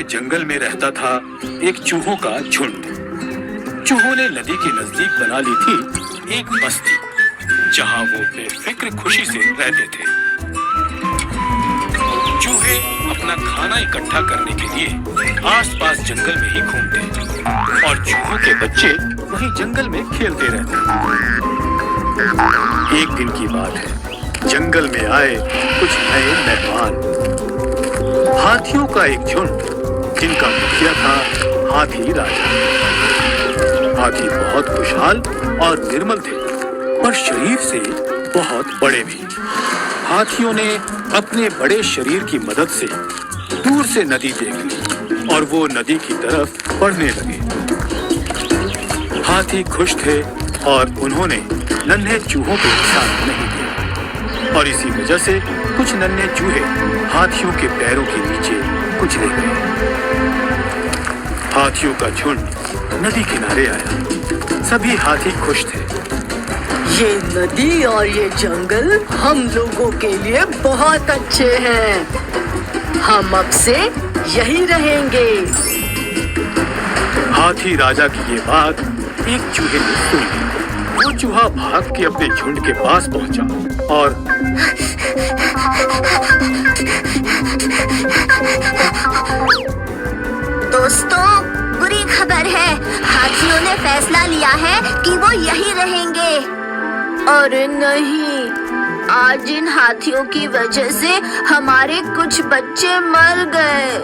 के जंगल में रहता था एक चूहों का झुंड। चूहों ने नदी के नजदीक बना ली थी एक बस्ती, जहां वो बेफिक्र खुशी से रहते थे। चूहे अपना खाना इकट्ठा करने के लिए आसपास जंगल में ही घूमते और चूहों के बच्चे वहीं जंगल में खेलते रहते। एक दिन की बात है, जंगल में आए कुछ नए मेहमान। हाथियों का एक झुंड, जिनका मुखिया था हाथी राजा। हाथी बहुत खुशहाल और निर्मल थे, पर शरीर से बहुत बड़े भी। हाथियों ने अपने बड़े शरीर की मदद से दूर से नदी देख ली और वो नदी की तरफ बढ़ने लगे। हाथी खुश थे और उन्होंने नन्हे चूहों को नुकसान नहीं दिया और इसी वजह से कुछ नन्हे चूहे हाथियों के पैरों के नीचे कुचले गए। हाथियों का झुंड नदी किनारे आया। सभी हाथी खुश थे। ये नदी और ये जंगल हम लोगों के लिए बहुत अच्छे हैं। हम अब से यही रहेंगे। हाथी राजा की ये बात एक चूहे ने सुनी। वो चूहा भाग के अपने झुंड के पास पहुंचा और दोस्तों, बुरी खबर है। हाथियों ने फैसला लिया है कि वो यहीं रहेंगे। अरे नहीं, आज इन हाथियों की वजह से हमारे कुछ बच्चे मर गए।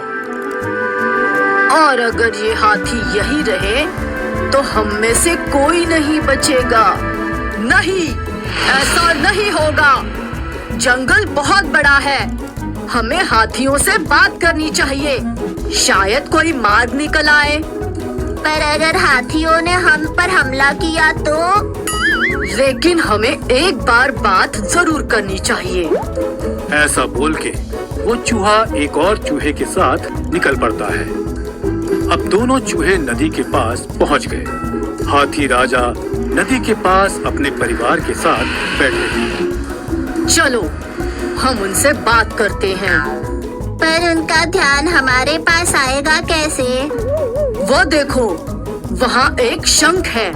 और अगर ये हाथी यहीं रहे तो हम में से कोई नहीं बचेगा। नहीं, ऐसा नहीं होगा। जंगल बहुत बड़ा है। हमें हाथियों से बात करनी चाहिए। शायद कोई मार्ग निकल आए। पर अगर हाथियों ने हम पर हमला किया तो? लेकिन हमें एक बार बात जरूर करनी चाहिए। ऐसा बोल के वो चूहा एक और चूहे के साथ निकल पड़ता है। अब दोनों चूहे नदी के पास पहुंच गए। हाथी राजा नदी के पास अपने परिवार के साथ बैठे थे। चलो, हम उनसे बात करते हैं। पर उनका ध्यान हमारे पास आएगा कैसे? वो देखो, वहाँ एक शंख है।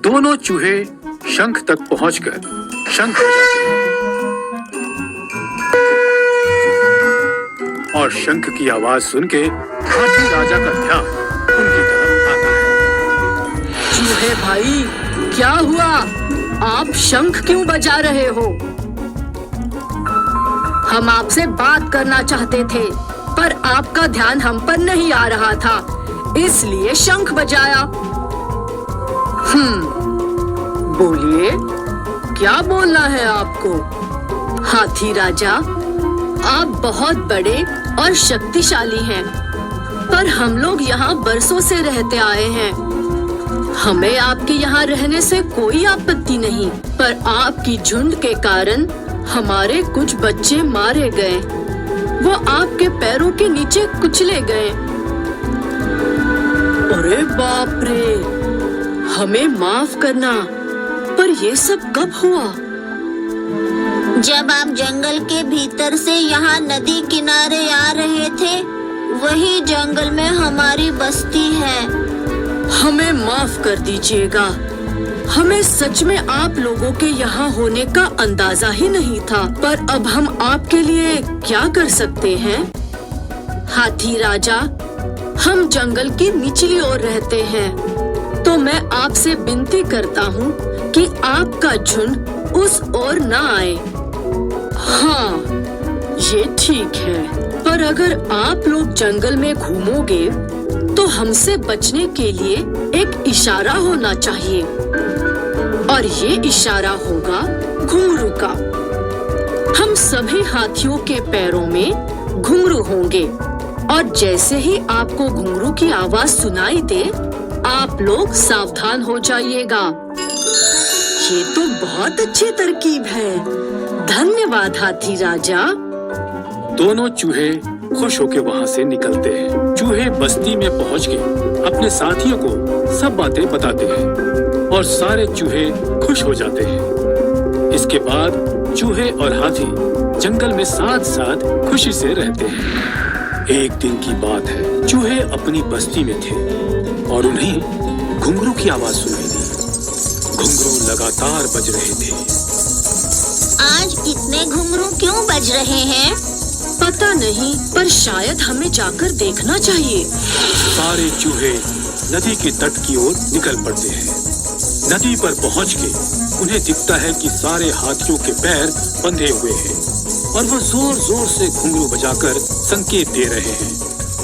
दोनों चूहे शंख तक पहुंचकर शंख बजाते हैं और शंख की आवाज सुन के हाथी राजा का ध्यान उनकी तरफ आता है। चूहे भाई, क्या हुआ? आप शंख क्यों बजा रहे हो? हम आपसे बात करना चाहते थे, पर आपका ध्यान हम पर नहीं आ रहा था, इसलिए शंख बजाया। बोलिए, क्या बोलना है आपको? हाथी राजा, आप बहुत बड़े और शक्तिशाली हैं, पर हम लोग यहाँ बरसों से रहते आए हैं। हमें आपके यहाँ रहने से कोई आपत्ति नहीं, पर आपकी झुंड के कारण हमारे कुछ बच्चे मारे गए। वो आपके पैरों के नीचे कुचले गए। अरे बाप रे! हमें माफ करना, पर ये सब कब हुआ? जब आप जंगल के भीतर से यहाँ नदी किनारे आ रहे थे, वही जंगल में हमारी बस्ती है। हमें माफ कर दीजिएगा। हमें सच में आप लोगों के यहाँ होने का अंदाजा ही नहीं था, पर अब हम आपके लिए क्या कर सकते हैं? हाथी राजा, हम जंगल की निचली ओर रहते हैं, तो मैं आपसे विनती करता हूँ कि आपका झुंड उस ओर न आए। हाँ, ये ठीक है, पर अगर आप लोग जंगल में घूमोगे तो हमसे बचने के लिए एक इशारा होना चाहिए, और ये इशारा होगा घुंघरू का। हम सभी हाथियों के पैरों में घुंघरू होंगे, और जैसे ही आपको घुंघरू की आवाज सुनाई दे, आप लोग सावधान हो जाइएगा। ये तो बहुत अच्छी तरकीब है। धन्यवाद हाथी राजा। दोनों चूहे खुश होकर वहाँ से निकलते हैं। चूहे बस्ती में पहुँच के अपने साथियों को सब बातें बताते हैं और सारे चूहे खुश हो जाते हैं। इसके बाद चूहे और हाथी जंगल में साथ साथ खुशी से रहते हैं। एक दिन की बात है, चूहे अपनी बस्ती में थे और उन्हें घुंघरू की आवाज सुनाई दी। घुंघरू लगातार बज रहे थे। आज इतने घुंघरू क्यों बज रहे हैं? पता नहीं, पर शायद हमें जाकर देखना चाहिए। सारे चूहे नदी के तट की ओर निकल पड़ते हैं। नदी पर पहुंच के उन्हें दिखता है कि सारे हाथियों के पैर बंधे हुए हैं और वो जोर जोर से घुंघरू बजाकर संकेत दे रहे हैं।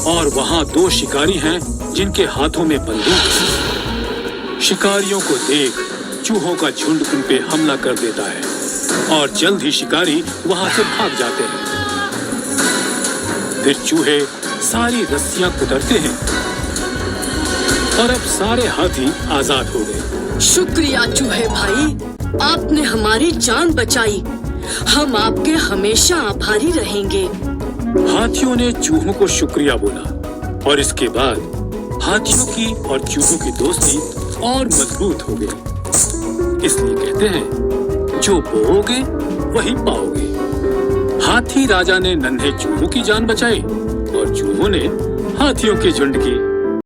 और वहाँ 2 शिकारी हैं जिनके हाथों में बंदूक है। शिकारियों को देख चूहों का झुंड उन पे हमला कर देता है और जल्द ही शिकारी वहाँ से भाग जाते हैं। फिर चूहे सारी रस्सियां कुतरते हैं और अब सारे हाथी आजाद हो गए। शुक्रिया चूहे भाई, आपने हमारी जान बचाई। हम आपके हमेशा आभारी रहेंगे। हाथियों ने चूहों को शुक्रिया बोला और इसके बाद हाथियों की और चूहों की दोस्ती और मजबूत हो गई। इसलिए कहते हैं, जो बोओगे वही पाओगे। हाथी राजा ने नन्हे चूहों की जान बचाई और चूहों ने हाथियों के झुंड की।